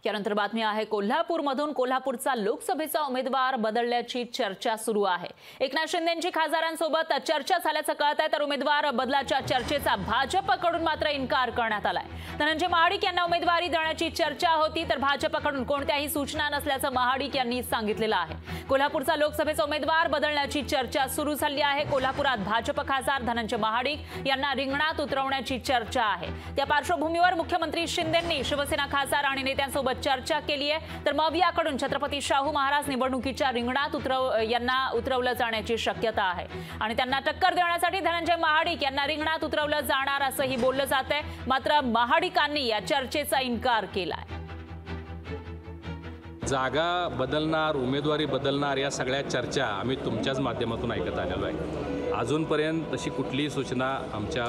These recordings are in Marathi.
यानंतर बातमी आहे कोल्हापूरमधून। कोल्हापूरचा लोकसभेचा उमेदवार बदलण्याची चर्चा सुरू आहे। एकनाथ शिंदेंची खासदारांसोबत चर्चा झाल्याचं कळत आहे, तर उमेदवार बदलाच्या चर्चेचा भाजपकडून मात्र इन्कार करण्यात आलाय। धनंजय महाडिक यांना उमेदवारी देण्याची चर्चा होती, तर भाजपकडून कोणत्याही सूचना नसल्याचं महाडिक यांनी सांगितलेलं आहे। कोल्हापूरचा लोकसभेचा उमेदवार बदलण्याची चर्चा सुरू झाली आहे। कोल्हापुरात भाजप खासदार धनंजय महाडिक यांना रिंगणात उतरवण्याची चर्चा आहे। त्या पार्श्वभूमीवर मुख्यमंत्री शिंदेंनी शिवसेना खासदार आणि नेत्यांसोबत चर्चा केली आहे, तर मवियाकडून छत्रपती शाहू महाराज निवडणुकीच्या रिंगणात उतरवलं जाण्याची शक्यता आहे आणि त्यांना टक्कर देण्यासाठी धनंजय महाडिक यांना रिंगणात उतरवलं जाणार असंही बोललं जात आहे। मात्र महाडिकांनी या चर्चेचा इन्कार केलाय। जागा बदलणार, उमेदवारी बदलणार या सगळ्या चर्चा आम्ही तुमच्याच माध्यमातून ऐकत आलेलो आहे। अजूनपर्यंत तशी कुठलीही सूचना आमच्या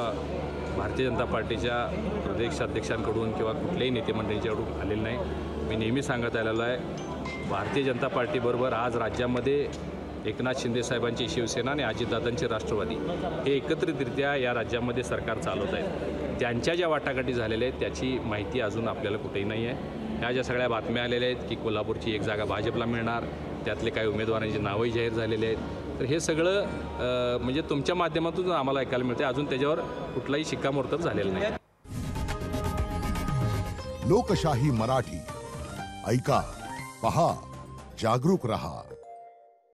भारतीय जनता पार्टीच्या प्रदेशाध्यक्षांकडून किंवा कुठल्याही नेतेमंडळींच्याकडून आलेली नाही। मी नेहमी सांगत आलेलो आहे, भारतीय जनता पार्टीबरोबर आज राज्यामध्ये एकनाथ शिंदे साहेबांची शिवसेना आणि अजितदादांची राष्ट्रवादी हे एकत्रितरित्या या राज्यामध्ये सरकार चालवत आहेत। त्यांच्या ज्या वाटाघाटी झालेल्या आहेत त्याची माहिती अजून आपल्याला कुठेही नाही आहे। ह्या ज्या सगळ्या बातम्या आलेल्या आहेत की कोल्हापूरची एक जागा भाजपला मिळणार, त्यातले काही उमेदवारांची नावही जाहीर झालेले आहेत, तर हे सगळं म्हणजे तुमच्या माध्यमातून आम्हाला ऐकायला मिळते। अजून त्याच्यावर कुठलाही शिक्कामोर्तब झालेलं नाही। लोकशाही मराठी ऐका, पहा, जागरूक रहा।